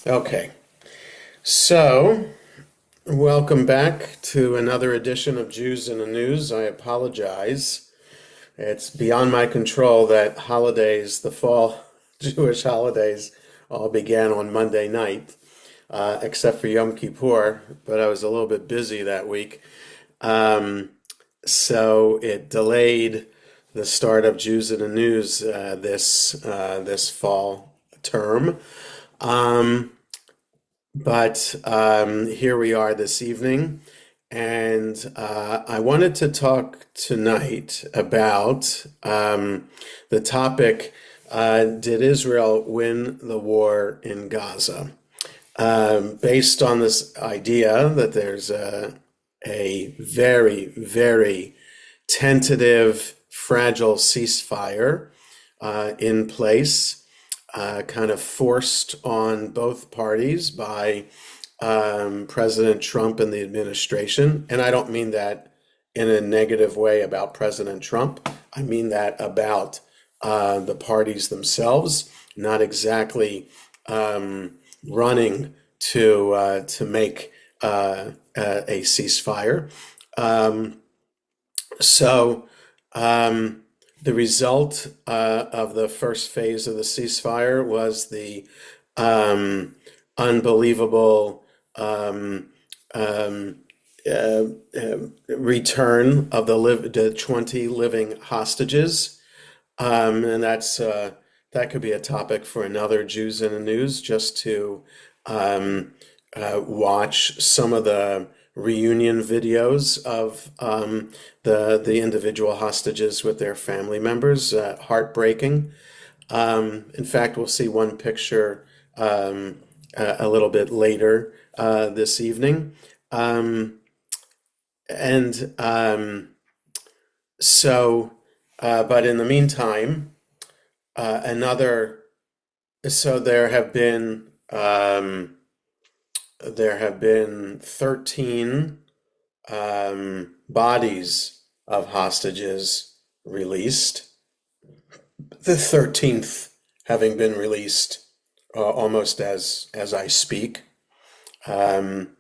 Okay, so welcome back to another edition of Jews in the News. I apologize. It's beyond my control that holidays, the fall Jewish holidays, all began on Monday night, except for Yom Kippur, but I was a little bit busy that week. Um, so it delayed the start of Jews in the News this fall term. Um, but here we are this evening, and I wanted to talk tonight about the topic, did Israel win the war in Gaza? Based on this idea that there's a very, very tentative, fragile ceasefire in place, kind of forced on both parties by President Trump and the administration. And I don't mean that in a negative way about President Trump. I mean that about the parties themselves, not exactly running to make a ceasefire. Um, so the result of the first phase of the ceasefire was the unbelievable um, uh, return of the 20 living hostages. And that could be a topic for another Jews in the News, just to um, watch some of the reunion videos of the individual hostages with their family members. Heartbreaking. In fact, we'll see one picture a little bit later this evening. Um, and so, but in the meantime, another, so there have been 13 bodies of hostages released. The 13th having been released almost as I speak. One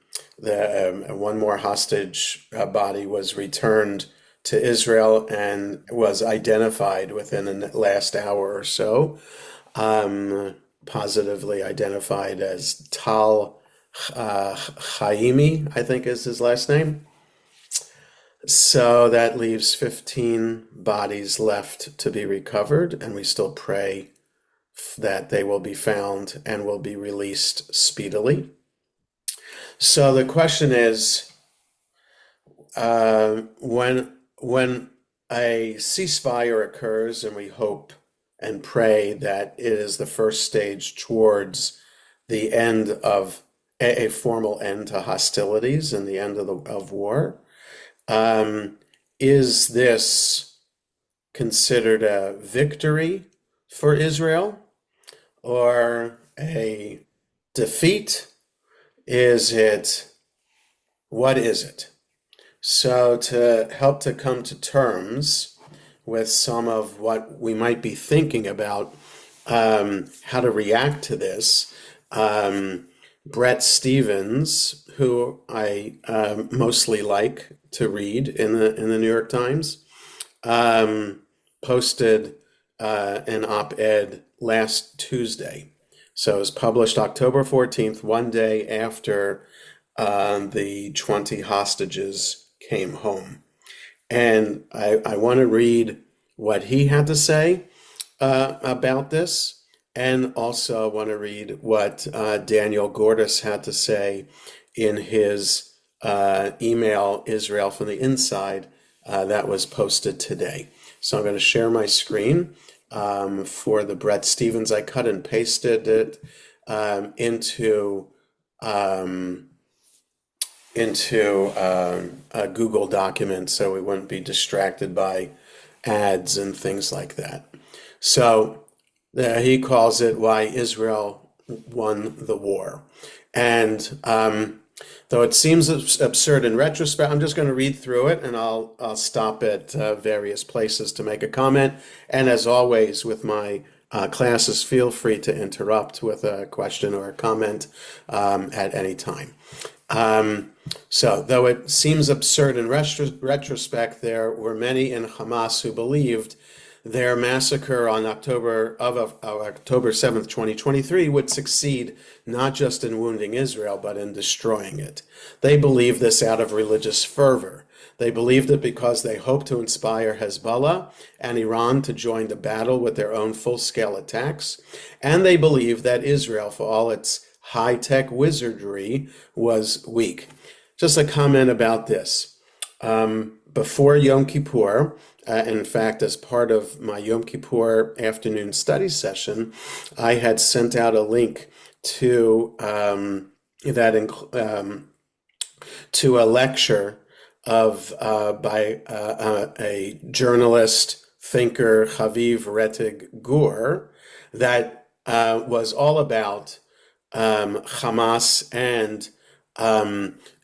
more hostage body was returned to Israel and was identified within the last hour or so, positively identified as Tal Chaimi, I think is his last name. So that leaves 15 bodies left to be recovered, and we still pray that they will be found and will be released speedily. So the question is, when a ceasefire occurs, and we hope and pray that it is the first stage towards the end of a formal end to hostilities and the end of war, is this considered a victory for Israel or a defeat? What is it? So to help to come to terms with some of what we might be thinking about, how to react to this, Brett Stevens, who I mostly like to read in the New York Times, posted an op-ed last Tuesday. So it was published October 14th, one day after the 20 hostages came home. And I want to read what he had to say about this, and also want to read what Daniel Gordis had to say in his email, Israel from the Inside, that was posted today. So I'm going to share my screen for the Brett Stevens. I cut and pasted it into a Google document so we wouldn't be distracted by ads and things like that. So he calls it Why Israel Won the War. And though it seems absurd in retrospect, I'm just going to read through it, and I'll stop at various places to make a comment. And as always, with my classes, feel free to interrupt with a question or a comment at any time. So, though it seems absurd in retrospect, there were many in Hamas who believed their massacre on October 7th, 2023 would succeed not just in wounding Israel, but in destroying it. They believed this out of religious fervor. They believed it because they hoped to inspire Hezbollah and Iran to join the battle with their own full-scale attacks. And they believed that Israel, for all its high-tech wizardry, was weak. Just a comment about this. Before Yom Kippur, in fact, as part of my Yom Kippur afternoon study session, I had sent out a link to to a lecture by a journalist, thinker, Haviv Rettig Gur, that was all about Hamas and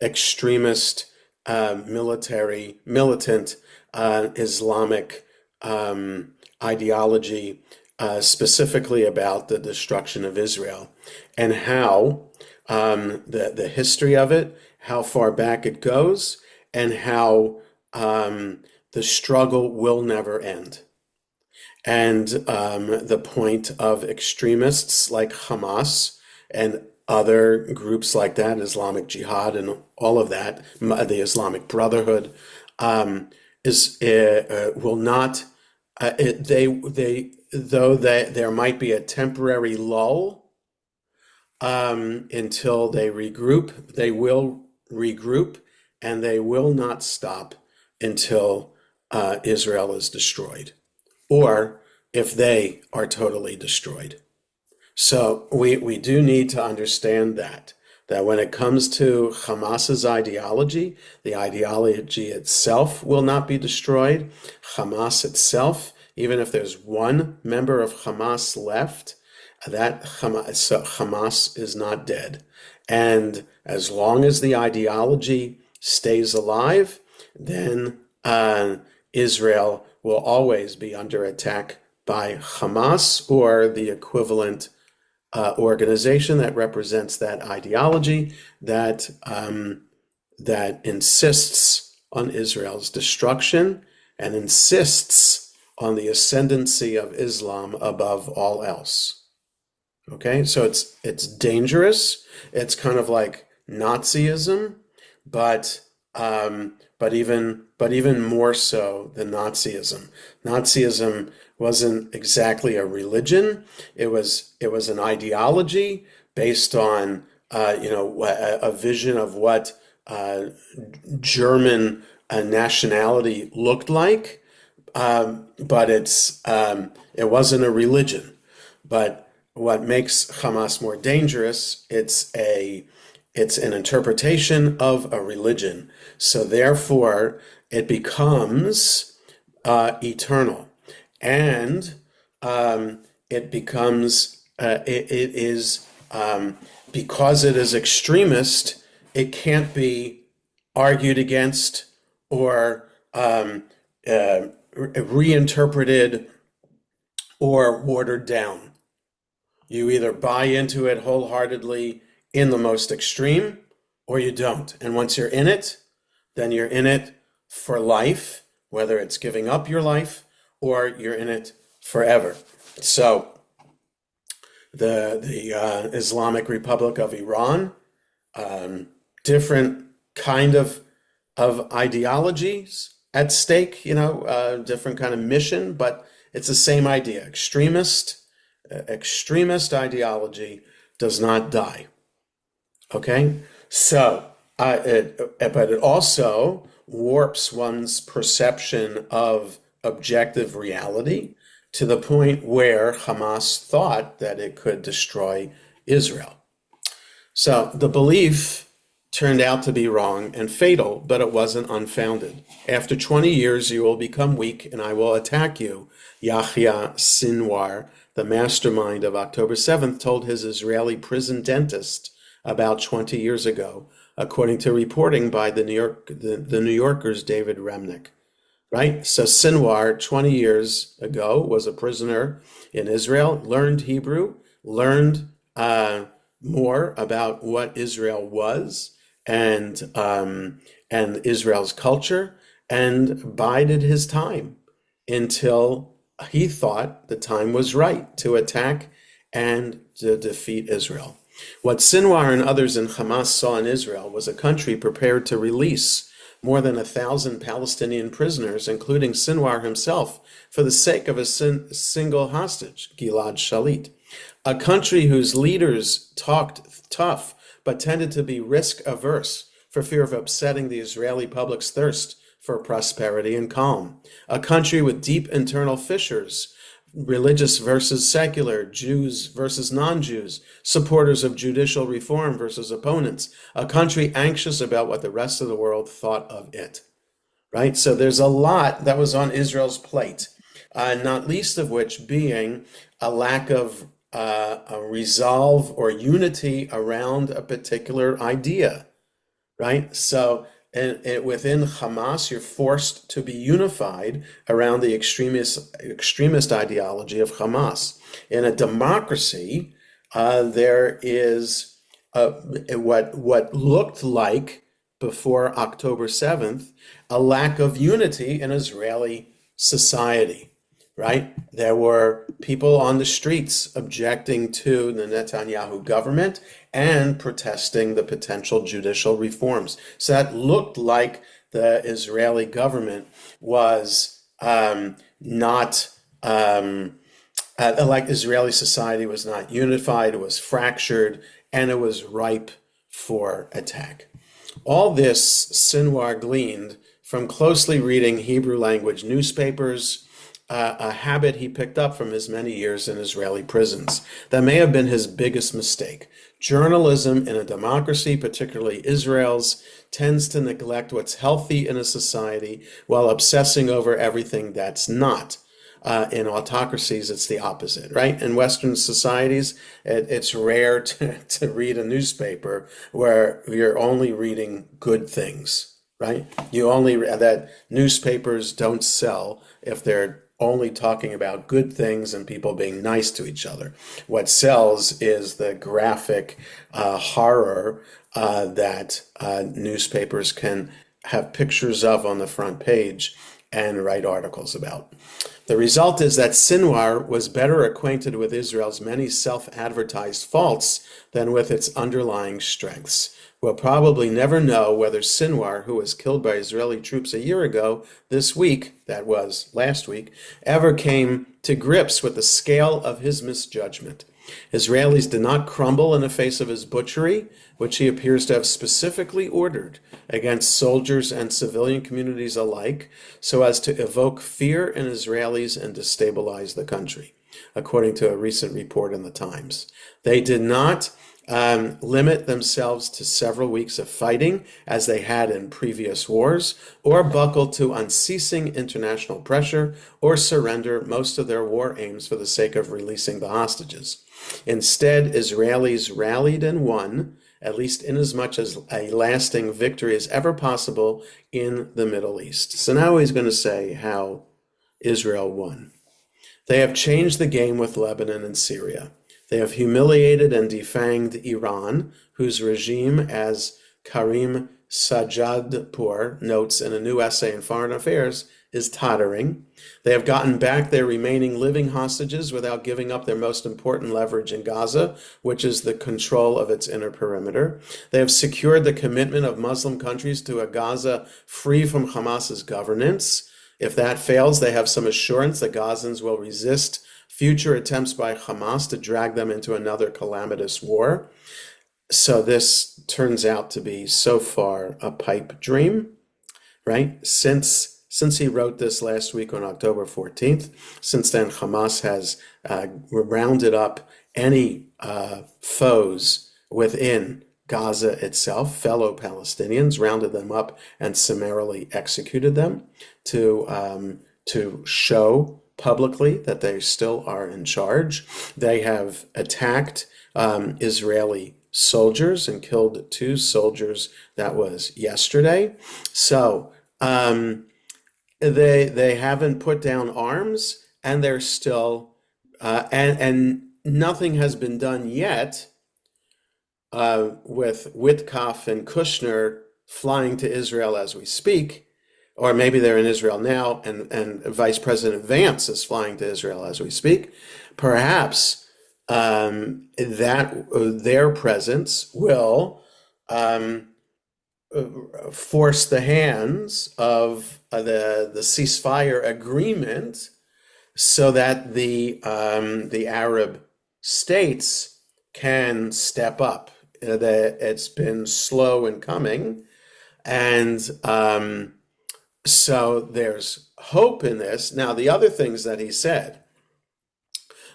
extremist militant Islamic ideology, specifically about the destruction of Israel, and how the history of it, how far back it goes, and how the struggle will never end. And the point of extremists like Hamas and other groups like that, Islamic Jihad and all of that, the Islamic Brotherhood, will not. Though there might be a temporary lull until they regroup, they will regroup, and they will not stop until Israel is destroyed, or if they are totally destroyed. So we do need to understand that when it comes to Hamas's ideology, the ideology itself will not be destroyed. Hamas itself, even if there's one member of Hamas left, Hamas is not dead. And as long as the ideology stays alive, then Israel will always be under attack by Hamas or the equivalent organization that represents that ideology that insists on Israel's destruction and insists on the ascendancy of Islam above all else. Okay, so it's dangerous. It's kind of like Nazism, but even more so than Nazism. Nazism wasn't exactly a religion. It was an ideology based on a vision of what German nationality looked like, but it wasn't a religion. But what makes Hamas more dangerous, it's an interpretation of a religion. So therefore, it becomes eternal. And it becomes, it is, because it is extremist, it can't be argued against or reinterpreted or watered down. You either buy into it wholeheartedly in the most extreme, or you don't. And once you're in it, then you're in it for life, whether it's giving up your life or you're in it forever. So the Islamic Republic of Iran, different kind of ideologies at stake, different kind of mission, but it's the same idea. Extremist ideology does not die. Okay, so but it also warps one's perception of objective reality to the point where Hamas thought that it could destroy Israel. So the belief turned out to be wrong and fatal, but it wasn't unfounded. After 20 years, you will become weak, and I will attack you, Yahya Sinwar, the mastermind of October 7th, told his Israeli prison dentist about 20 years ago, according to reporting by the New Yorker's David Remnick. right? So Sinwar, 20 years ago, was a prisoner in Israel, learned Hebrew, learned more about what Israel was and Israel's culture, and bided his time until he thought the time was right to attack and to defeat Israel. What Sinwar and others in Hamas saw in Israel was a country prepared to release more than 1,000 Palestinian prisoners, including Sinwar himself, for the sake of a single hostage, Gilad Shalit. A country whose leaders talked tough but tended to be risk averse for fear of upsetting the Israeli public's thirst for prosperity and calm. A country with deep internal fissures, religious versus secular, Jews versus non-Jews, supporters of judicial reform versus opponents, a country anxious about what the rest of the world thought of it, right? So there's a lot that was on Israel's plate, not least of which being a lack of a resolve or unity around a particular idea, right? So and within Hamas, you're forced to be unified around the extremist ideology of Hamas. In a democracy, there is what looked like before October 7th a lack of unity in Israeli society, right? There were people on the streets objecting to the Netanyahu government and protesting the potential judicial reforms. So that looked like the Israeli government was not, like Israeli society was not unified, it was fractured, and it was ripe for attack. All this Sinwar gleaned from closely reading Hebrew language newspapers, a habit he picked up from his many years in Israeli prisons. That may have been his biggest mistake. Journalism in a democracy, particularly Israel's, tends to neglect what's healthy in a society while obsessing over everything that's not. In autocracies, it's the opposite, right? In Western societies, it's rare to read a newspaper where you're only reading good things, right? That newspapers don't sell if they're only talking about good things and people being nice to each other. What sells is the graphic horror that newspapers can have pictures of on the front page and write articles about. The result is that Sinwar was better acquainted with Israel's many self-advertised faults than with its underlying strengths. We'll probably never know whether Sinwar, who was killed by Israeli troops a year ago, this week, that was last week, ever came to grips with the scale of his misjudgment. Israelis did not crumble in the face of his butchery, which he appears to have specifically ordered against soldiers and civilian communities alike, so as to evoke fear in Israelis and destabilize the country, according to a recent report in the Times. They did not limit themselves to several weeks of fighting, as they had in previous wars, or buckle to unceasing international pressure, or surrender most of their war aims for the sake of releasing the hostages. Instead, Israelis rallied and won, at least inasmuch as a lasting victory is ever possible in the Middle East. So now he's going to say how Israel won. They have changed the game with Lebanon and Syria. They have humiliated and defanged Iran, whose regime, as Karim Sajadpour notes in a new essay in Foreign Affairs, is tottering. They have gotten back their remaining living hostages without giving up their most important leverage in Gaza, which is the control of its inner perimeter. They have secured the commitment of Muslim countries to a Gaza free from Hamas's governance. If that fails, they have some assurance that Gazans will resist future attempts by Hamas to drag them into another calamitous war. So this turns out to be so far a pipe dream, right? Since he wrote this last week on October 14th, since then Hamas has rounded up any foes within Gaza itself, fellow Palestinians, rounded them up and summarily executed them to show publicly that they still are in charge. They have attacked Israeli soldiers and killed 2 soldiers. That was yesterday. So they haven't put down arms, and they're still and nothing has been done yet with Witkoff and Kushner flying to Israel as we speak, or maybe they're in Israel now, and Vice President Vance is flying to Israel as we speak. Perhaps that their presence will um, force the hands of the ceasefire agreement so that the Arab states can step up. It's been slow in coming, and so there's hope in this. Now, the other things that he said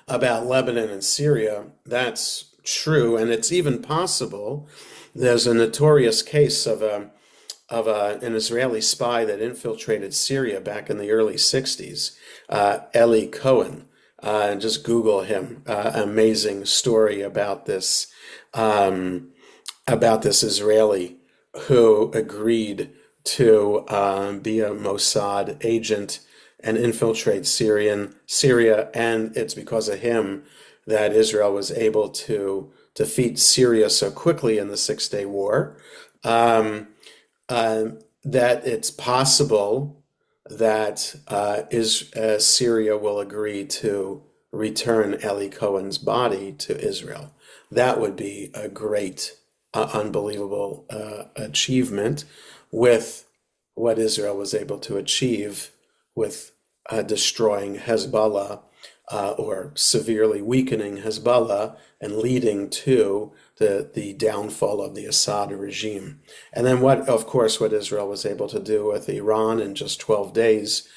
about Lebanon and Syria, that's true, and it's even possible. There's a notorious case of an Israeli spy that infiltrated Syria back in the early 60s, Eli Cohen. Just Google him. Amazing story about this Israeli who agreed to be a Mossad agent and infiltrate Syria, and it's because of him that Israel was able to defeat Syria so quickly in the Six-Day War. That it's possible that Syria will agree to return Eli Cohen's body to Israel. That would be a great, unbelievable achievement with what Israel was able to achieve with destroying Hezbollah or severely weakening Hezbollah and leading to the downfall of the Assad regime. And then of course, what Israel was able to do with Iran in just 12 days,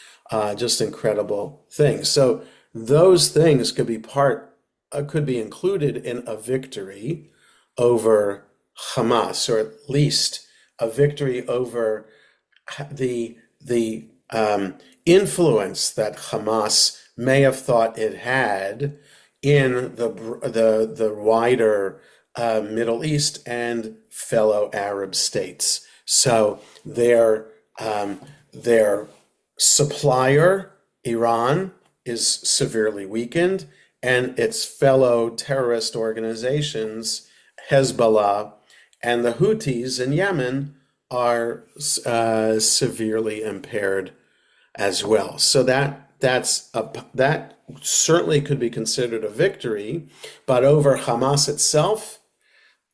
just incredible things. So those things could be included in a victory over Hamas, or at least a victory over the influence that Hamas may have thought it had in the wider Middle East and fellow Arab states. So their supplier, Iran, is severely weakened, and its fellow terrorist organizations, Hezbollah and the Houthis in Yemen, are severely impaired as well. So that certainly could be considered a victory, but over Hamas itself,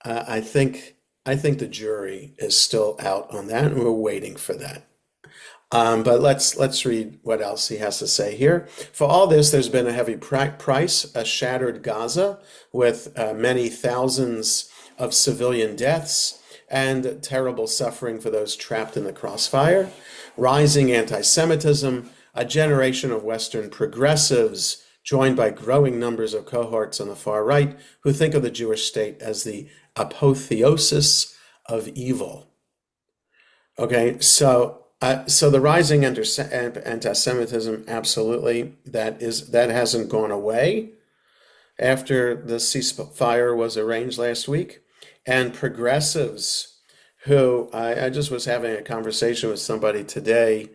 I think the jury is still out on that, and we're waiting for that. But let's read what else he has to say here. For all this, there's been a heavy price, a shattered Gaza with many thousands of civilian deaths and terrible suffering for those trapped in the crossfire, rising anti-Semitism, a generation of Western progressives joined by growing numbers of cohorts on the far right who think of the Jewish state as the apotheosis of evil. Okay, so the rising anti-Semitism, absolutely, that hasn't gone away after the ceasefire was arranged last week. And progressives who, I just was having a conversation with somebody today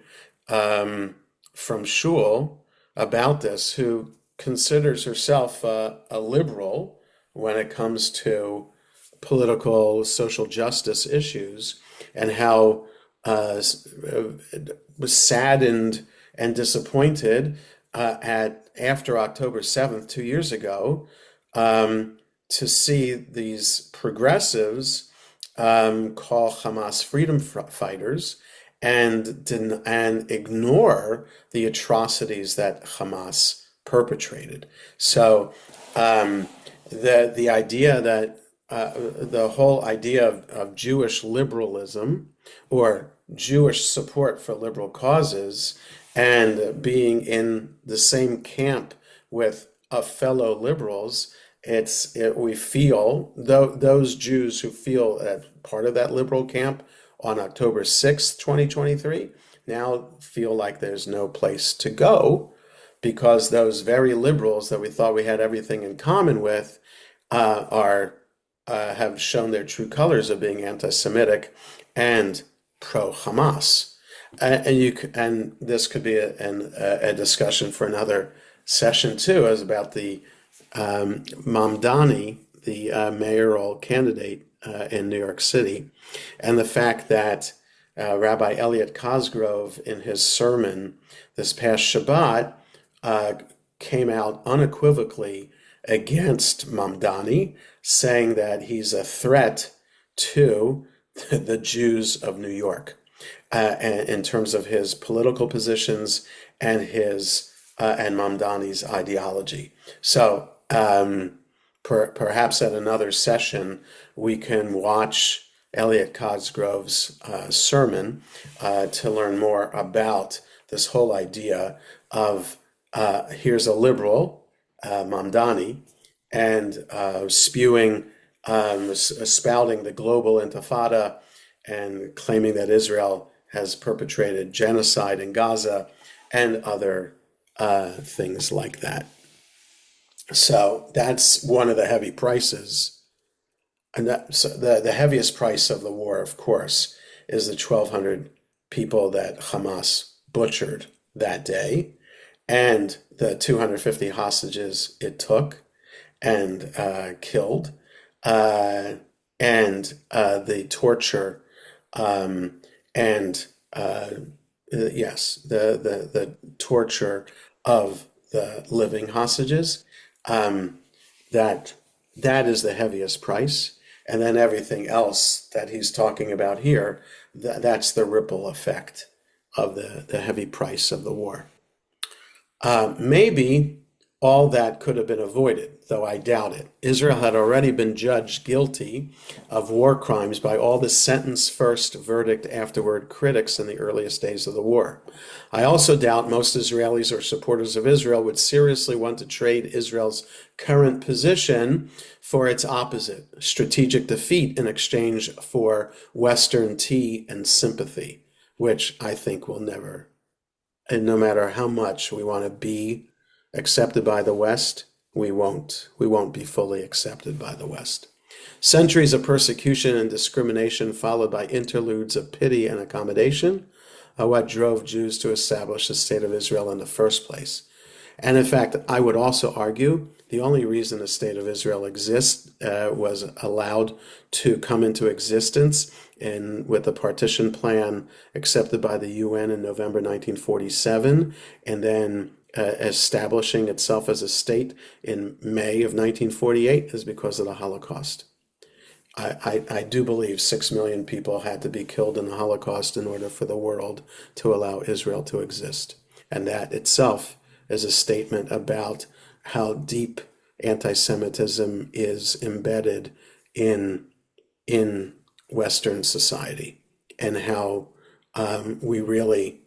from Shul about this, who considers herself a liberal when it comes to political social justice issues, and how was saddened and disappointed after October 7th, 2 years ago, to see these progressives call Hamas freedom fighters and ignore the atrocities that Hamas perpetrated. So the idea that the whole idea of Jewish liberalism or Jewish support for liberal causes and being in the same camp with fellow liberals, we feel, those Jews who feel part of that liberal camp on October 6th, 2023, now feel like there's no place to go, because those very liberals that we thought we had everything in common with have shown their true colors of being anti-Semitic and pro-Hamas. and this could be a discussion for another session too, is about the Mamdani, the mayoral candidate in New York City, and the fact that Rabbi Elliot Cosgrove, in his sermon this past Shabbat, uh, came out unequivocally against Mamdani, saying that he's a threat to the Jews of New York in terms of his political positions and his and Mamdani's ideology. So perhaps at another session we can watch Elliot Cosgrove's sermon to learn more about this whole idea of here's a liberal, Mamdani, and spouting the global intifada and claiming that Israel has perpetrated genocide in Gaza and other things like that. So that's one of the heavy prices. And so the heaviest price of the war, of course, is the 1,200 people that Hamas butchered that day and the 250 hostages it took and killed, uh, and the torture, and yes, the torture of the living hostages. Um, that that is the heaviest price, and then everything else that he's talking about here, that's the ripple effect of the heavy price of the war. Maybe all that could have been avoided, though I doubt it. Israel had already been judged guilty of war crimes by all the sentence first, verdict afterward critics in the earliest days of the war. I also doubt most Israelis or supporters of Israel would seriously want to trade Israel's current position for its opposite, strategic defeat, in exchange for Western tea and sympathy, which I think will never, and no matter how much we want to be accepted by the West, we won't. We won't be fully accepted by the West. Centuries of persecution and discrimination, followed by interludes of pity and accommodation, are what drove Jews to establish the state of Israel in the first place. And in fact, I would also argue the only reason the state of Israel exists was allowed to come into existence with the partition plan accepted by the UN in November 1947, and then establishing itself as a state in May of 1948 is because of the Holocaust. I do believe 6 million people had to be killed in the Holocaust in order for the world to allow Israel to exist. And that itself is a statement about how deep anti-Semitism is embedded in Western society, and how we really,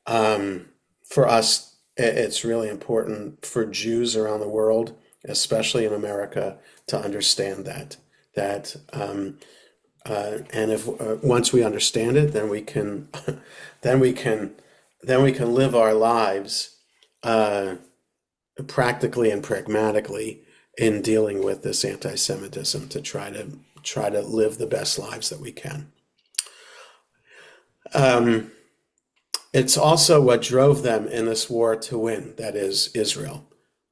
for us, it's really important for Jews around the world, especially in America, to understand and if once we understand it, then we can then we can then we can live our lives practically and pragmatically in dealing with this anti-Semitism, to try to live the best lives that we can. It's also what drove them in this war to win, that is, Israel.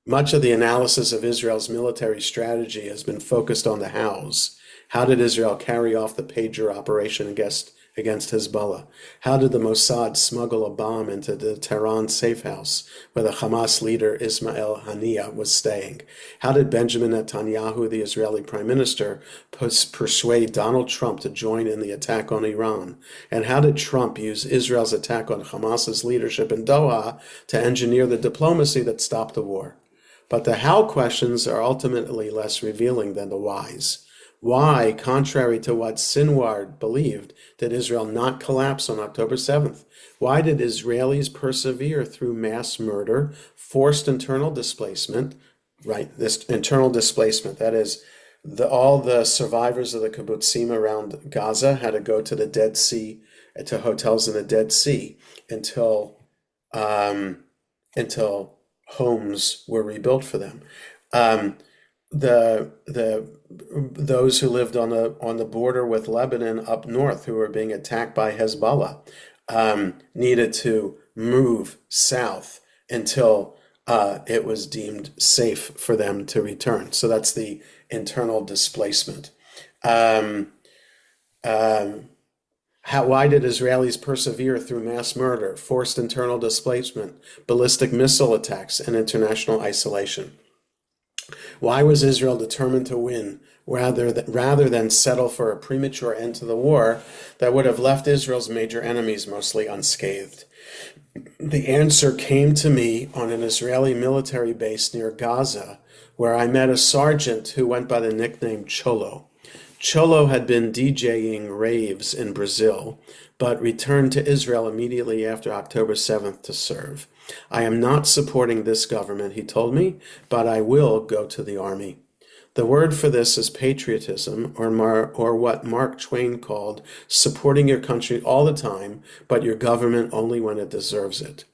Much of the analysis of Israel's military strategy has been focused on the hows. How did Israel carry off the pager operation against Hezbollah? How did the Mossad smuggle a bomb into the Tehran safe house where the Hamas leader Ismail Haniyeh was staying? How did Benjamin Netanyahu, the Israeli prime minister, persuade Donald Trump to join in the attack on Iran? And how did Trump use Israel's attack on Hamas's leadership in Doha to engineer the diplomacy that stopped the war? But the how questions are ultimately less revealing than the whys. Why, contrary to what Sinwar believed, did Israel not collapse on October 7th? Why did Israelis persevere through mass murder, forced internal displacement, right? This internal displacement, that is, all the survivors of the kibbutzim around Gaza had to go to the Dead Sea, to hotels in the Dead Sea until homes were rebuilt for them. Those who lived on the border with Lebanon up north, who were being attacked by Hezbollah, needed to move south until it was deemed safe for them to return. So that's the internal displacement. Um, um, why did Israelis persevere through mass murder, forced internal displacement, ballistic missile attacks, and international isolation? Why was Israel determined to win rather than settle for a premature end to the war that would have left Israel's major enemies mostly unscathed? The answer came to me on an Israeli military base near Gaza, where I met a sergeant who went by the nickname Cholo. Cholo had been DJing raves in Brazil, but returned to Israel immediately after October 7th to serve. I am not supporting this government, he told me, but I will go to the army. The word for this is patriotism, or what Mark Twain called supporting your country all the time, but your government only when it deserves it.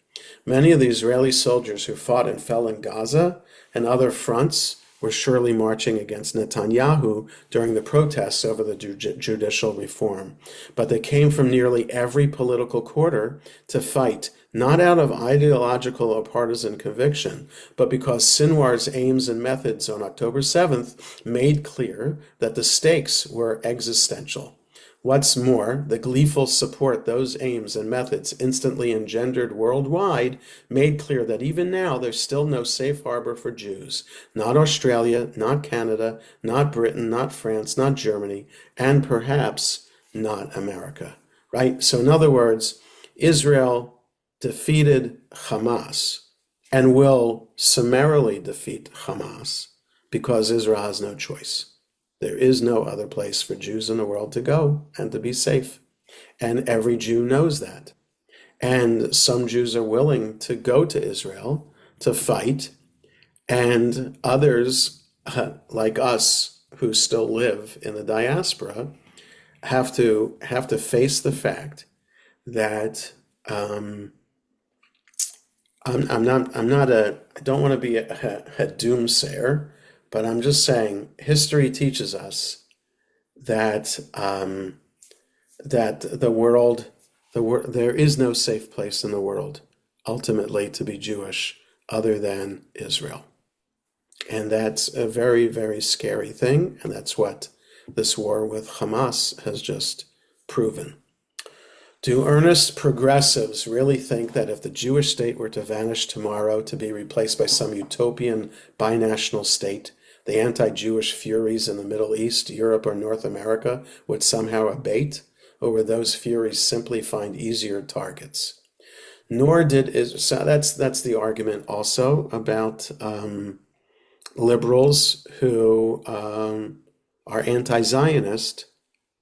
Many of the Israeli soldiers who fought and fell in Gaza and other fronts were surely marching against Netanyahu during the protests over the judicial reform. But they came from nearly every political quarter to fight, not out of ideological or partisan conviction, but because Sinwar's aims and methods on October 7th made clear that the stakes were existential. What's more, the gleeful support those aims and methods instantly engendered worldwide made clear that even now there's still no safe harbor for Jews. Not Australia, not Canada, not Britain, not France, not Germany, and perhaps not America, right? So in other words, Israel defeated Hamas and will summarily defeat Hamas because Israel has no choice. There is no other place for Jews in the world to go and to be safe. And every Jew knows that. And some Jews are willing to go to Israel to fight, and others, like us, who still live in the diaspora, have to face the fact that I don't want to be a doomsayer, but I'm just saying history teaches us that there is no safe place in the world ultimately to be Jewish other than Israel. And that's a very, very scary thing, and that's what this war with Hamas has just proven. Do earnest progressives really think that if the Jewish state were to vanish tomorrow to be replaced by some utopian binational state, the anti-Jewish furies in the Middle East, Europe, or North America would somehow abate, or would those furies simply find easier targets? Nor did so that's the argument also about liberals who are anti-Zionist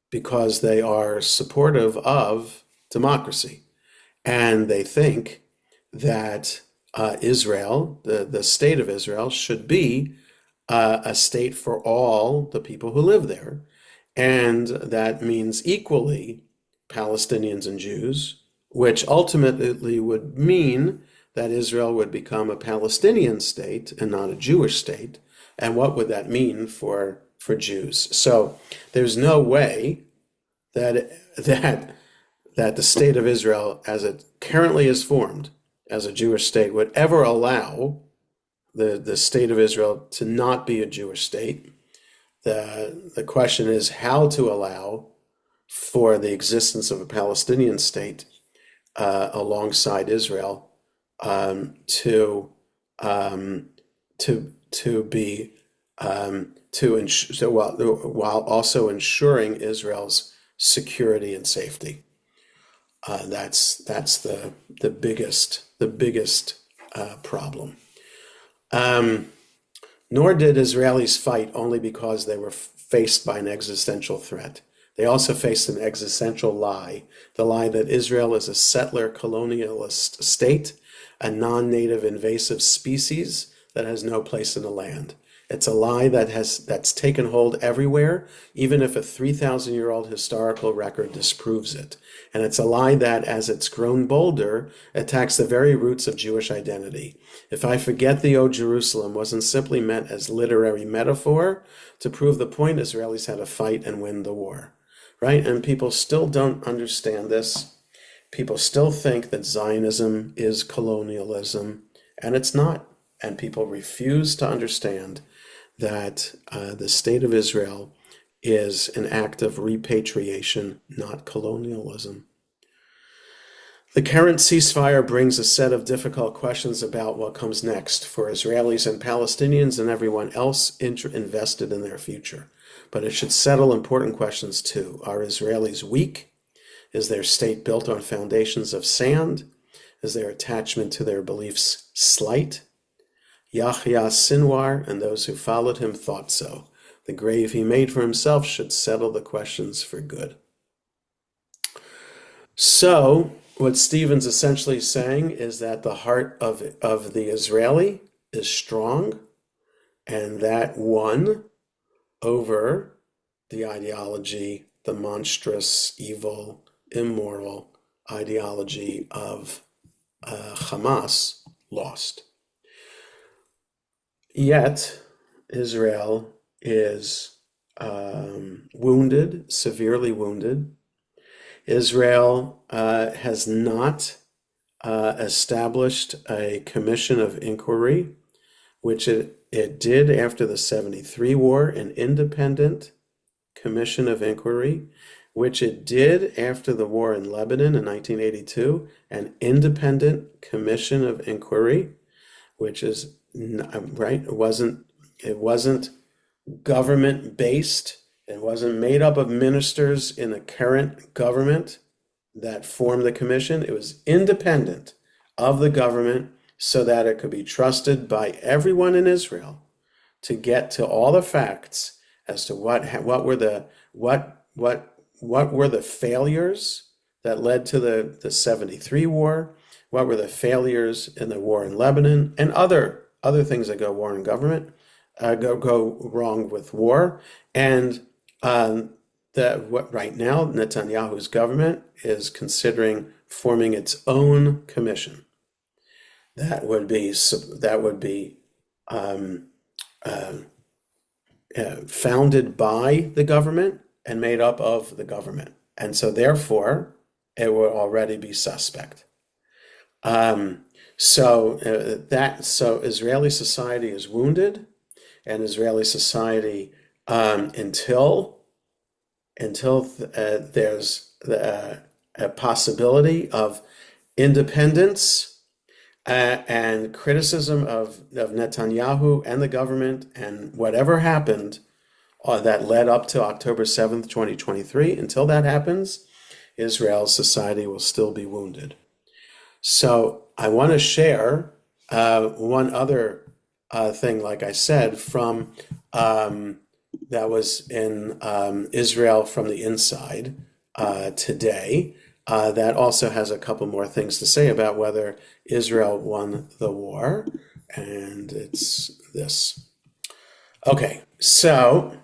because they are supportive of democracy, and they think that Israel, the state of Israel, should be a state for all the people who live there, and that means equally Palestinians and Jews, which ultimately would mean that Israel would become a Palestinian state and not a Jewish state. And what would that mean for Jews? So there's no way that the state of Israel, as it currently is formed as a Jewish state, would ever allow the state of Israel to not be a Jewish state. The question is how to allow for the existence of a Palestinian state alongside Israel to be while also ensuring Israel's security and safety. That's the biggest problem. Nor did Israelis fight only because they were faced by an existential threat. They also faced an existential lie, the lie that Israel is a settler colonialist state, a non-native invasive species that has no place in the land. It's a lie that's taken hold everywhere, even if a 3,000-year-old historical record disproves it. And it's a lie that, as it's grown bolder, attacks the very roots of Jewish identity. If I forget thee, O Jerusalem, wasn't simply meant as literary metaphor to prove the point Israelis had to fight and win the war, right? And people still don't understand this. People still think that Zionism is colonialism, and it's not. And people refuse to understand that the state of Israel is an act of repatriation, not colonialism. The current ceasefire brings a set of difficult questions about what comes next for Israelis and Palestinians and everyone else invested in their future. But it should settle important questions too. Are Israelis weak? Is their state built on foundations of sand? Is their attachment to their beliefs slight? Yahya Sinwar and those who followed him thought so. The grave he made for himself should settle the questions for good. So, what Stephen's essentially saying is that the heart of the Israeli is strong, and that won over the ideology, the monstrous, evil, immoral ideology of Hamas lost. Yet, Israel is wounded, severely wounded. Israel has not established a commission of inquiry, which it did after the 73 war, an independent commission of inquiry, which it did after the war in Lebanon in 1982, an independent commission of inquiry, which is right. It wasn't government based. It wasn't made up of ministers in the current government that formed the commission. It was independent of the government so that it could be trusted by everyone in Israel to get to all the facts as to what were the failures that led to the 73 war, what were the failures in the war in Lebanon, and other things that go wrong in government, go wrong with war, and what right now Netanyahu's government is considering forming its own commission that would be founded by the government and made up of the government, and so therefore it will already be suspect. So Israeli society is wounded, and Israeli society until there's a possibility of independence and criticism of Netanyahu and the government and whatever happened that led up to October 7th, 2023. Until that happens, Israel's society will still be wounded. So I want to share one other thing, like I said, from that was in Israel from the Inside today. That also has a couple more things to say about whether Israel won the war, and it's this. Okay, so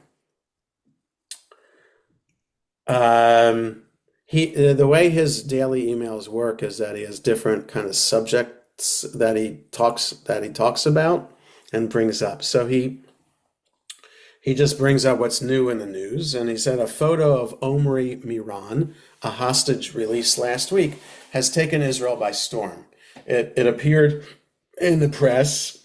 the way his daily emails work is that he has different kind of subjects that he talks about and brings up. So he just brings up what's new in the news, and he said a photo of Omri Miran, a hostage released last week, has taken Israel by storm. It appeared in the press,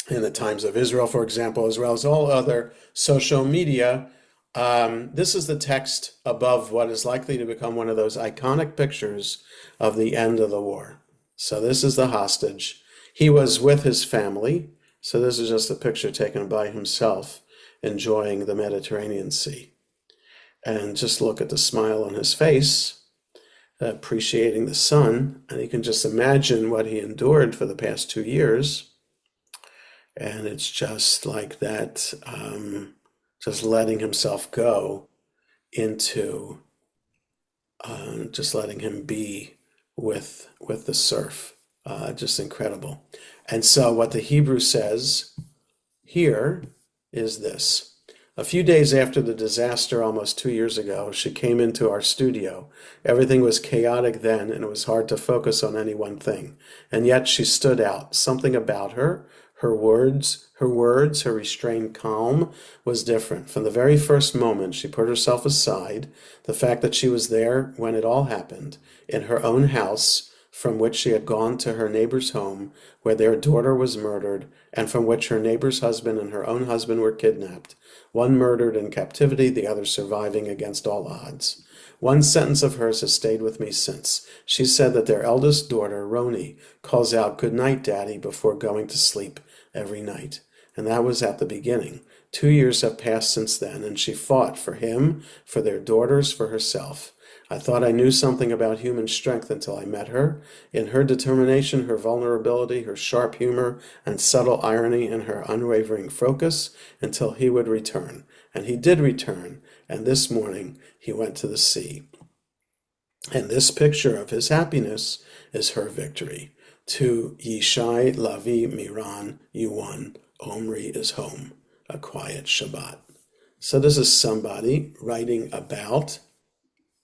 in the Times of Israel, for example, as well as all other social media. This is the text above what is likely to become one of those iconic pictures of the end of the war. So this is the hostage. He was with his family. So this is just a picture taken by himself, enjoying the Mediterranean Sea. And just look at the smile on his face, appreciating the sun. And you can just imagine what he endured for the past 2 years. And it's just like that, just letting himself go into, just letting him be with the surf. Just incredible. And so what the Hebrew says here is this. A few days after the disaster almost 2 years ago, she came into our studio. Everything was chaotic then, and it was hard to focus on any one thing. And yet she stood out. Something about her, her restrained calm was different. From the very first moment, she put herself aside. The fact that she was there when it all happened, in her own house, from which she had gone to her neighbor's home, where their daughter was murdered, and from which her neighbor's husband and her own husband were kidnapped, one murdered in captivity, the other surviving against all odds. One sentence of hers has stayed with me since. She said that their eldest daughter, Roni, calls out, "Good night, Daddy," before going to sleep every night. And that was at the beginning. 2 years have passed since then, and she fought for him, for their daughters, for herself. I thought I knew something about human strength until I met her. In her determination, her vulnerability, her sharp humor, and subtle irony, and her unwavering focus, until he would return. And he did return, and this morning he went to the sea. And this picture of his happiness is her victory. To Yishai Lavi Miran, you won. Omri is home. A quiet Shabbat. So this is somebody writing about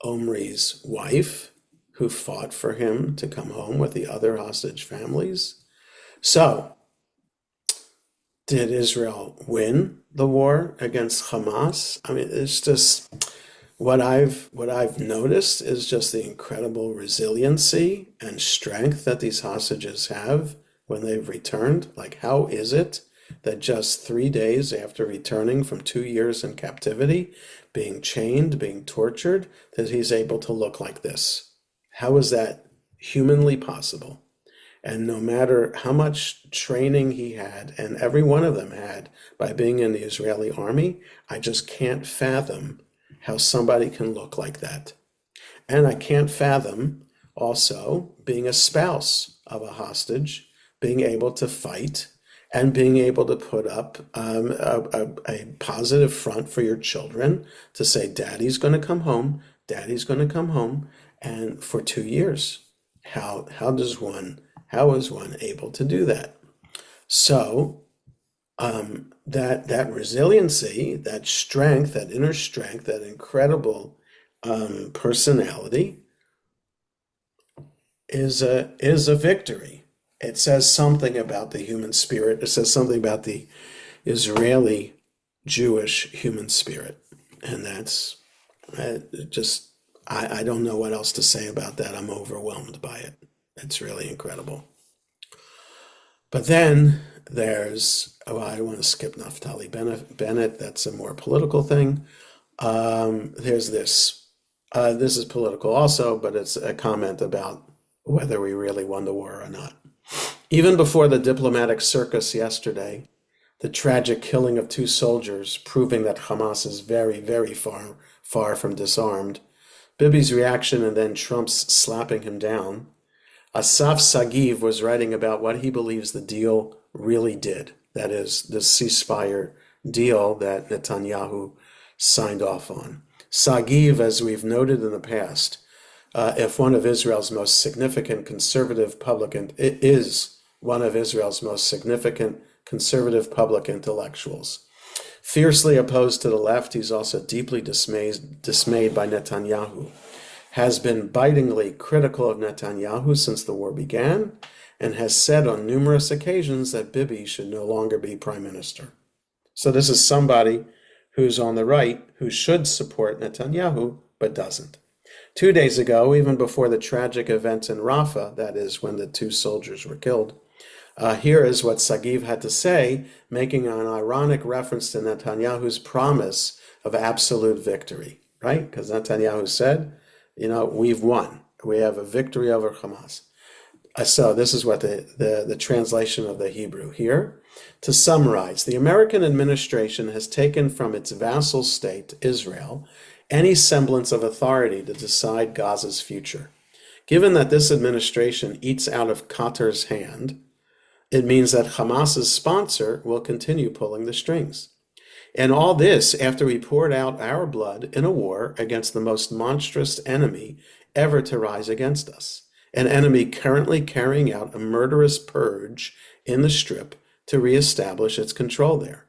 Omri's wife, who fought for him to come home with the other hostage families. So, did Israel win the war against Hamas? I mean, it's just what I've noticed is just the incredible resiliency and strength that these hostages have when they've returned. Like, how is it that just 3 days after returning from 2 years in captivity, being chained, being tortured, that he's able to look like this? How is that humanly possible? And no matter how much training he had, and every one of them had, by being in the Israeli army, I just can't fathom how somebody can look like that. And I can't fathom also being a spouse of a hostage, being able to fight, and being able to put up a positive front for your children to say, Daddy's going to come home, Daddy's going to come home, and for 2 years. How is one able to do that? So that resiliency, that strength, that inner strength, that incredible personality is a victory. It says something about the human spirit. It says something about the Israeli Jewish human spirit. And that's I don't know what else to say about that. I'm overwhelmed by it. It's really incredible. But then there's, I don't want to skip Naftali Bennett. That's a more political thing. There's this. This is political also, but it's a comment about whether we really won the war or not. Even before the diplomatic circus yesterday, the tragic killing of 2 soldiers, proving that Hamas is very, very far from disarmed, Bibi's reaction and then Trump's slapping him down, Asaf Sagiv was writing about what he believes the deal really did. That is, the ceasefire deal that Netanyahu signed off on. Sagiv, as we've noted in the past, if one of Israel's most significant conservative public, it is one of Israel's most significant conservative public intellectuals. Fiercely opposed to the left, he's also deeply dismayed by Netanyahu, has been bitingly critical of Netanyahu since the war began, and has said on numerous occasions that Bibi should no longer be prime minister. So this is somebody who's on the right, who should support Netanyahu, but doesn't. 2 days ago, even before the tragic events in Rafah, that is when the 2 soldiers were killed, here is what Sagiv had to say, making an ironic reference to Netanyahu's promise of absolute victory, right? Because Netanyahu said, we've won. We have a victory over Hamas. So this is what the translation of the Hebrew here. To summarize, the American administration has taken from its vassal state, Israel, any semblance of authority to decide Gaza's future. Given that this administration eats out of Qatar's hand, it means that Hamas's sponsor will continue pulling the strings. And all this after we poured out our blood in a war against the most monstrous enemy ever to rise against us, an enemy currently carrying out a murderous purge in the Strip to reestablish its control there.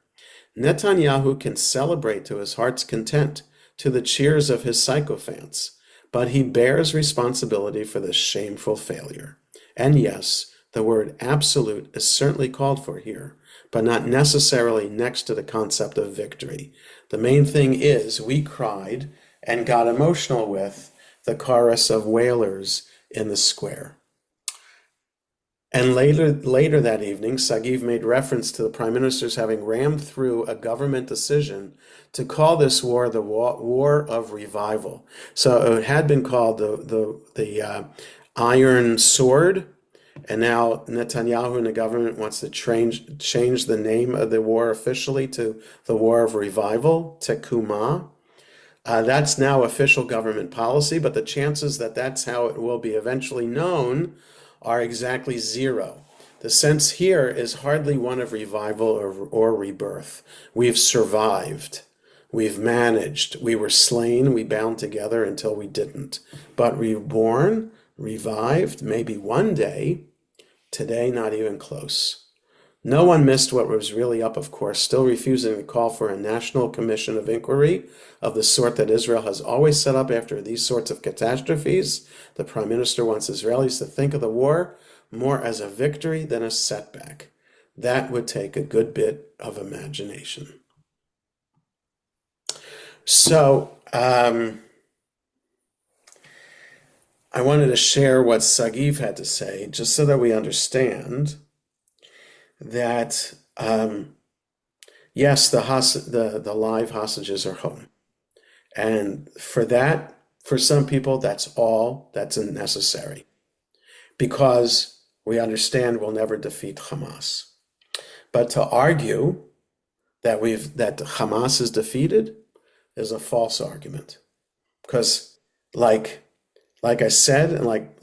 Netanyahu can celebrate to his heart's content to the cheers of his sycophants, but he bears responsibility for this shameful failure. And yes, The word absolute is certainly called for here, but not necessarily next to the concept of victory. The main thing is we cried and got emotional with the chorus of wailers in the square. And later that evening, Sagiv made reference to the prime ministers having rammed through a government decision to call this war the war of revival. So it had been called the Iron Sword, and now Netanyahu and the government wants to change the name of the war officially to the War of Revival, Tekuma. That's now official government policy, but the chances that that's how it will be eventually known are exactly zero. The sense here is hardly one of revival or rebirth. We've survived. We've managed. We were slain. We bound together until we didn't. But reborn, revived, maybe one day. Today, not even close. No one missed what was really up, of course, still refusing to call for a national commission of inquiry of the sort that Israel has always set up after these sorts of catastrophes. The prime minister wants Israelis to think of the war more as a victory than a setback. That would take a good bit of imagination. So, I wanted to share what Sagiv had to say, just so that we understand that yes, the live hostages are home, and for some people, that's all that's necessary, because we understand we'll never defeat Hamas. But to argue that Hamas is defeated is a false argument, because like I said, and like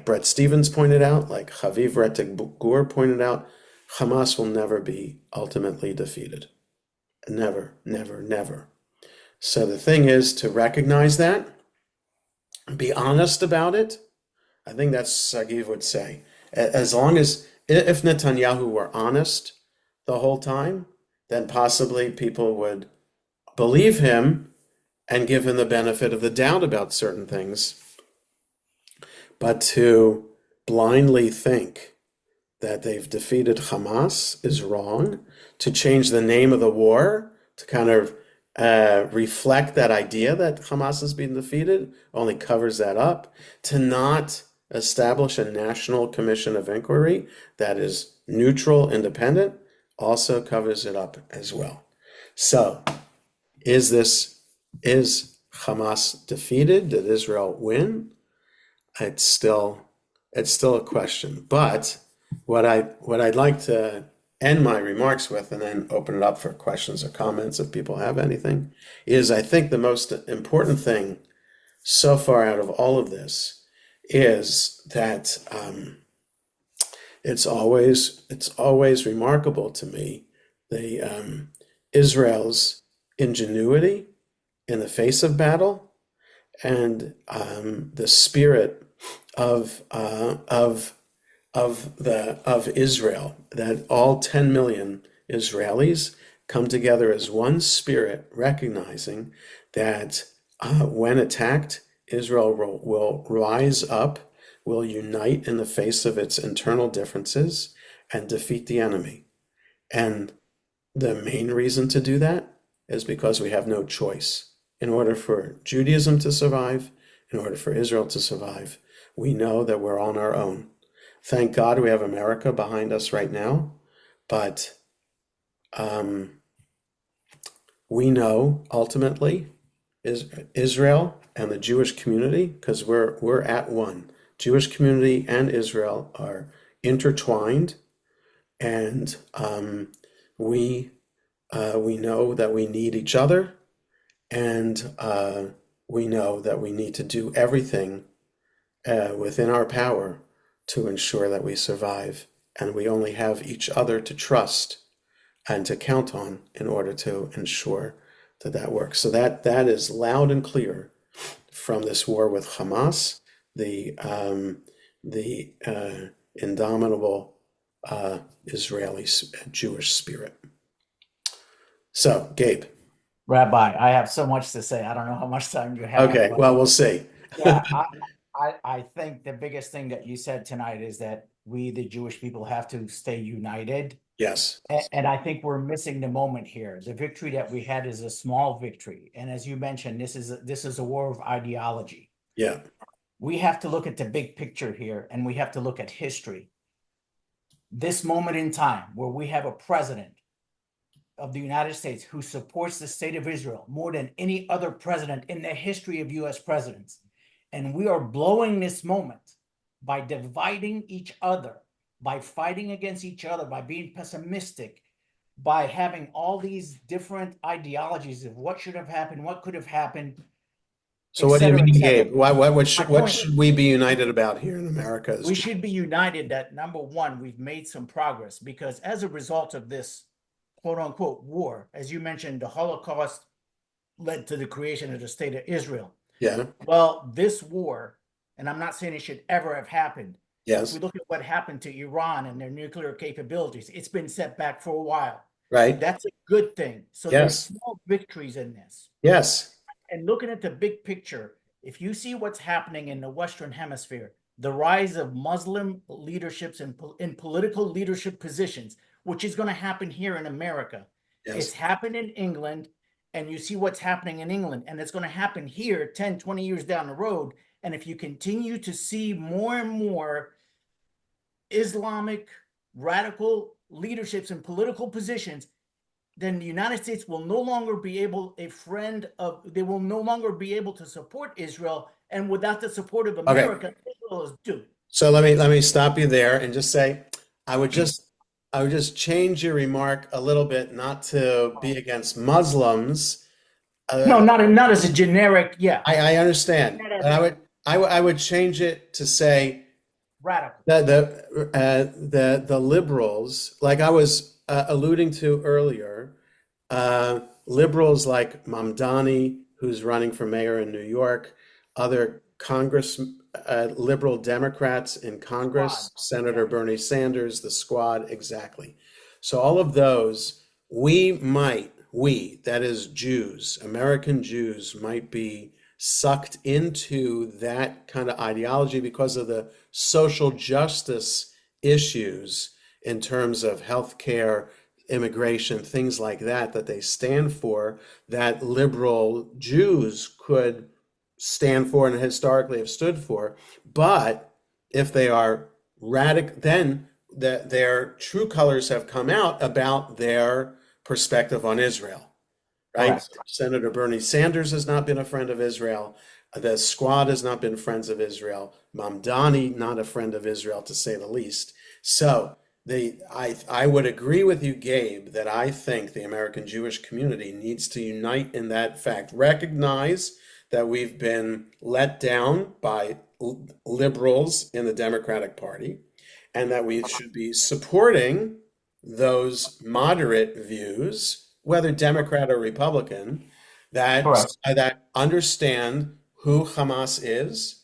Brett Stevens pointed out, like Haviv Rettig Gur pointed out, Hamas will never be ultimately defeated. Never, never, never. So the thing is to recognize that, be honest about it. I think that's Sagiv would say. As long as, if Netanyahu were honest the whole time, then possibly people would believe him and give him the benefit of the doubt about certain things. But to blindly think that they've defeated Hamas is wrong. To change the name of the war to kind of reflect that idea that Hamas has been defeated only covers that up. To not establish a national commission of inquiry that is neutral, independent, also covers it up as well. So, is Hamas defeated? Did Israel win? It's still a question. But what I'd like to end my remarks with, and then open it up for questions or comments if people have anything, is I think the most important thing so far out of all of this is that it's always remarkable to me the Israel's ingenuity in the face of battle, and the spirit of Israel, that all 10 million Israelis come together as one spirit, recognizing that when attacked, Israel will rise up, will unite in the face of its internal differences and defeat the enemy. And the main reason to do that is because we have no choice. In order for Judaism to survive, in order for Israel to survive, we know that we're on our own. Thank God we have America behind us right now, but we know ultimately Israel and the Jewish community, because we're at one. Jewish community and Israel are intertwined, and we know that we need each other, and we know that we need to do everything within our power to ensure that we survive, and we only have each other to trust and to count on in order to ensure that that works. So that is loud and clear from this war with Hamas, the indomitable Israeli Jewish spirit. So, Gabe. Rabbi, I have so much to say. I don't know how much time you have, Okay, but well, we'll see. yeah, I think the biggest thing that you said tonight is that we, the Jewish people, have to stay united. Yes. And I think we're missing the moment here. The victory that we had is a small victory. And as you mentioned, this is a war of ideology. Yeah. We have to look at the big picture here, and we have to look at history. This moment in time where we have a president of the United States who supports the state of Israel more than any other president in the history of US presidents. And we are blowing this moment by dividing each other, by fighting against each other, by being pessimistic, by having all these different ideologies of what should have happened, what could have happened, So et what do you cetera, et mean, cetera. Gabe? My What point, should we be united about here in America? we should be united that number one, we've made some progress because as a result of this quote unquote war, as you mentioned, the Holocaust led to the creation of the state of Israel. Yeah. Well, this war, and I'm not saying it should ever have happened. If we Yes. look at what happened to Iran and their nuclear capabilities, it's been set back for a while. Right. That's a good thing. So there's Yes. small victories in this. Yes. And looking at the big picture, if you see what's happening in the Western Hemisphere, the rise of Muslim leaderships in political leadership positions, which is going to happen here in America. It's Yes. happened in England, and you see what's happening in England, and it's going to happen here 10, 20 years down the road. And if you continue to see more and more Islamic radical leaderships in political positions, then the United States will no longer be able they will no longer be able to support Israel. And without the support of Okay. America, Israel is doomed. So let me stop you there and just say I would just I would just change your remark a little bit, not to be against Muslims. No, Uh, not as a generic, yeah, I understand, not as but a I would change it to say radical. the liberals, like I was alluding to earlier, liberals like Mamdani, who's running for mayor in New York, other Congress, liberal Democrats in Squad, Congress, yeah, Senator Bernie Sanders, the squad, exactly. So all of those, that is Jews, American Jews, might be sucked into that kind of ideology because of the social justice issues in terms of healthcare, immigration, things like that, that they stand for, that liberal Jews could stand for and historically have stood for. But if they are radical, then their true colors have come out about their perspective on Israel, right? correct. Senator Bernie Sanders has not been a friend of Israel. The squad has not been friends of Israel. Mamdani, not a friend of Israel, to say the least. So I would agree with you, Gabe, that I think the American Jewish community needs to unite in that fact. Recognize that we've been let down by liberals in the Democratic Party, and that we should be supporting those moderate views, whether Democrat or Republican, Correct. that understand who Hamas is,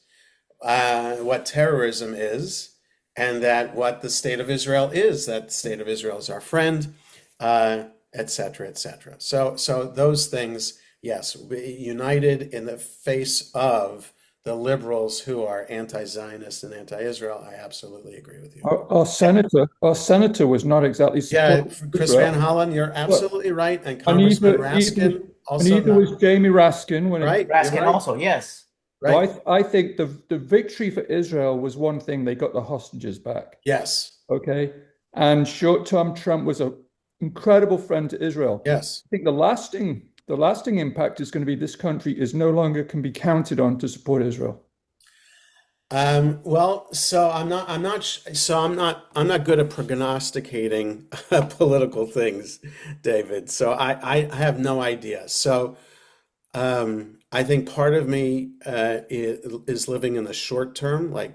what terrorism is, and that what the state of Israel is, that the state of Israel is our friend, et cetera, et cetera. So those things, yes, be united in the face of the liberals who are anti-Zionist and anti-Israel. I absolutely agree with you. Our senator was not exactly Yeah, supportive of Chris Van Israel, Hollen, you're but absolutely right, and and Congressman Raskin also neither not was Jamie Raskin when it. right. You're Raskin right. also, yes. So Right. I think the victory for Israel was one thing, they got the hostages back. Yes. Okay. And short-term Trump was an incredible friend to Israel. Yes. I think the lasting impact is going to be this country is no longer can be counted on to support Israel. Well, so I'm not good at prognosticating political things, David. So I have no idea. So I think part of me is living in the short term, like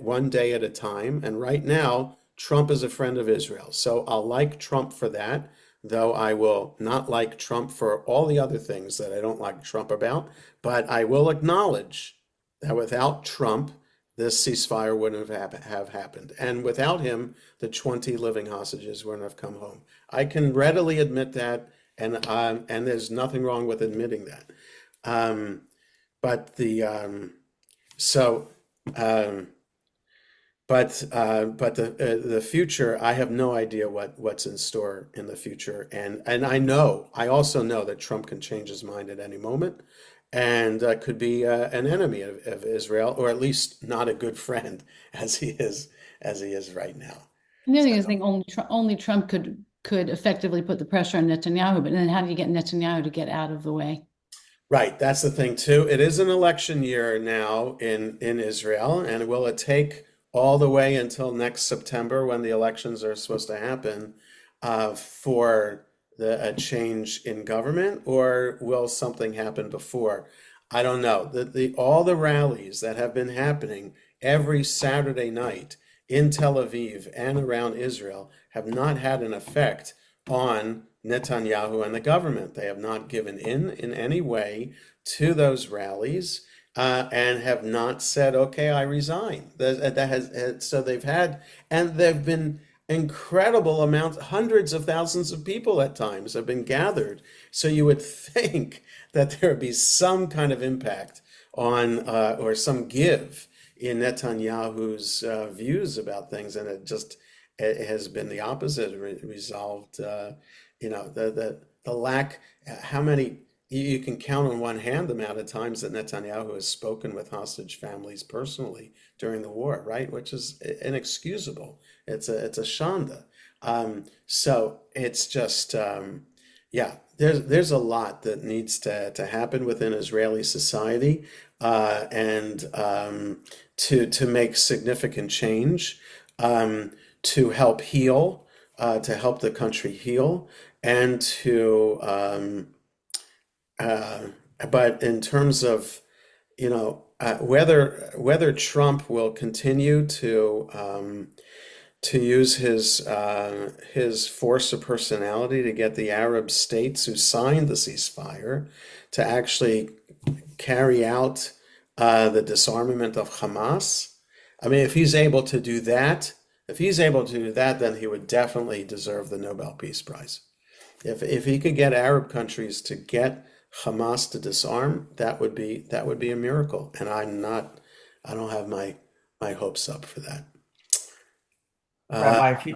one day at a time. And right now, Trump is a friend of Israel. So I'll like Trump for that, though I will not like Trump for all the other things that I don't like Trump about. But I will acknowledge that without Trump, this ceasefire wouldn't have happened. And without him, the 20 living hostages wouldn't have come home. I can readily admit that, and there's nothing wrong with admitting that. Um, but the so um, but the future, I have no idea what's in store in the future, and I also know that Trump can change his mind at any moment, and could be an enemy of Israel, or at least not a good friend as he is right now. And the other So, thing is, I think only Trump could effectively put the pressure on Netanyahu. But then, how do you get Netanyahu to get out of the way? right, that's the thing too. It is an election year now in Israel, and will it take all the way until next September when the elections are supposed to happen for a change in government, or will something happen before? I don't know. The all the rallies that have been happening every Saturday night in Tel Aviv and around Israel have not had an effect on Netanyahu and the government. They have not given in any way to those rallies, and have not said, "Okay, I resign." So they've had, and there've been incredible amounts, hundreds of thousands of people at times have been gathered. So you would think that there would be some kind of impact on, or some give in Netanyahu's views about things, and it has been the opposite. Resolved, the lack. How many you can count on one hand the amount of times that Netanyahu has spoken with hostage families personally during the war, right? Which is inexcusable. It's a shanda. So it's just yeah. There's a lot that needs to happen within Israeli society, and to make significant change, to help heal, to help the country heal, and to uh, but in terms of, whether Trump will continue to use his force of personality to get the Arab states who signed the ceasefire to actually carry out the disarmament of Hamas. I mean, if he's able to do that, then he would definitely deserve the Nobel Peace Prize. If he could get Arab countries to get Hamas to disarm, that would be a miracle. And I don't have my hopes up for that. Rabbi, if you,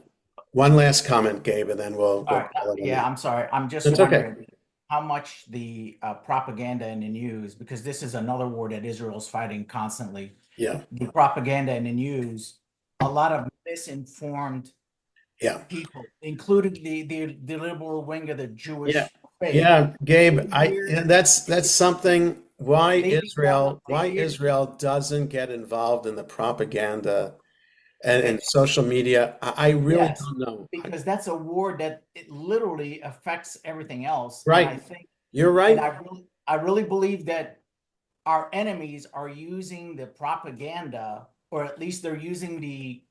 One last comment, Gabe, and then we'll all right, call it a yeah, night. I'm sorry. I'm just That's okay. wondering how much the propaganda in the news, because this is another war that Israel's fighting constantly. Yeah, The propaganda in the news, a lot of misinformed yeah, people, including the liberal wing of the yeah, Jewish faith. yeah, Gabe. Here, That's something why they become Israel doesn't get involved in the propaganda and they, social media. I really yes, don't know. because that's a war that it literally affects everything else. And I Right, think, you're and right. I really believe that our enemies are using the propaganda, or at least they're using the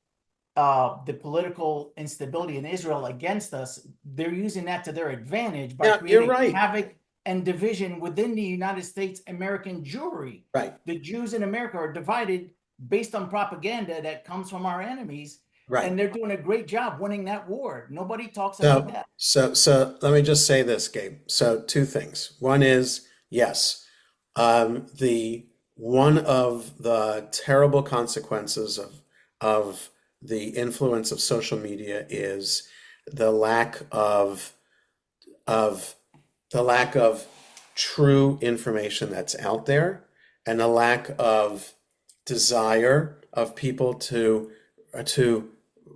political instability in Israel against us. They're using that to their advantage by Yeah, you're creating right. havoc and division within the United States American Jewry. Right, The Jews in America are divided based on propaganda that comes from our enemies, right. and they're doing a great job winning that war. Nobody talks about So, that. so let me just say this, Gabe. So, two things. One is, yes, the one of the terrible consequences of the influence of social media is the lack of the lack of true information that's out there, and the lack of desire of people to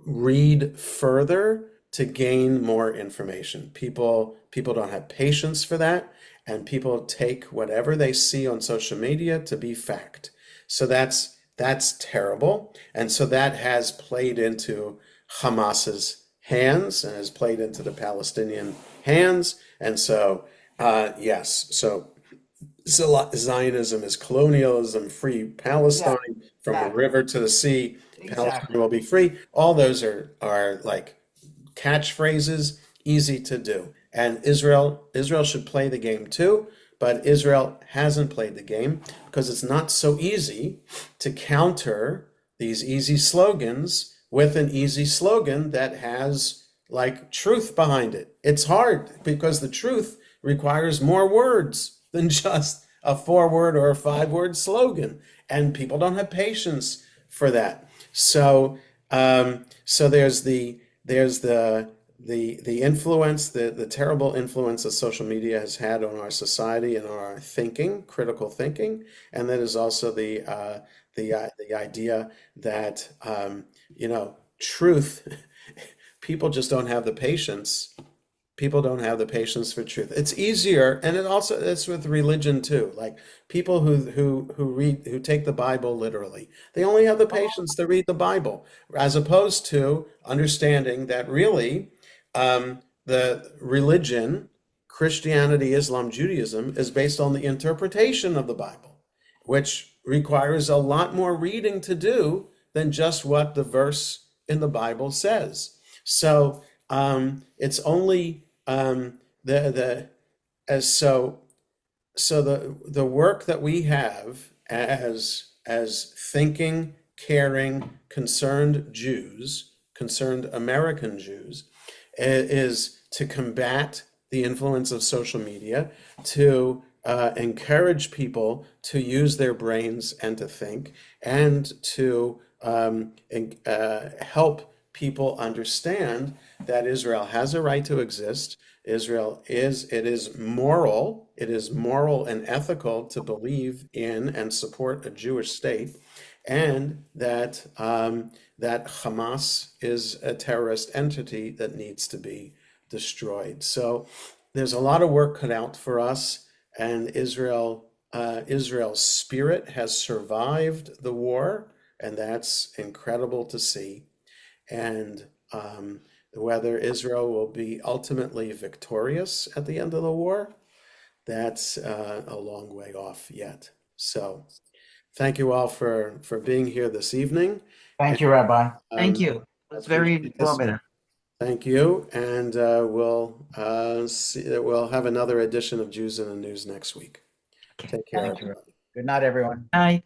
read further to gain more information. People don't have patience for that, and people take whatever they see on social media to be fact. So that's terrible, and so that has played into Hamas's hands and has played into the Palestinian hands, and so yes, so Zionism is colonialism, free Yeah, Palestine from the exactly. river to the sea, Palestine Exactly. will be free. All those are like catchphrases, easy to do. And Israel should play the game too, but Israel hasn't played the game because it's not so easy to counter these easy slogans with an easy slogan that has like truth behind it. It's hard because the truth requires more words than just a 4-word or a 5-word slogan, and people don't have patience for that. So, so there's the influence, the terrible influence that social media has had on our society and on our thinking, critical thinking, and then there's also the idea that truth. People just don't have the patience. People don't have the patience for truth. It's easier, and it's with religion too. Like people who take the Bible literally, they only have the patience to read the Bible, as opposed to understanding that really, the religion, Christianity, Islam, Judaism, is based on the interpretation of the Bible, which requires a lot more reading to do than just what the verse in the Bible says. So it's only the as so the work that we have as thinking, caring, concerned Jews, concerned American Jews, is to combat the influence of social media, to encourage people to use their brains and to think, and to help people understand that Israel has a right to exist. It is moral and ethical to believe in and support a Jewish state, and that that Hamas is a terrorist entity that needs to be destroyed. So there's a lot of work cut out for us, and Israel's spirit has survived the war, and that's incredible to see. And whether Israel will be ultimately victorious at the end of the war, that's a long way off yet. So thank you all for being here this evening. Thank you, Rabbi. Thank Um, you. I It's very appreciate this. informative. Thank you, and we'll have another edition of Jews in the News next week. Okay. Take care, Thank you. everybody. Good night, everyone. Bye.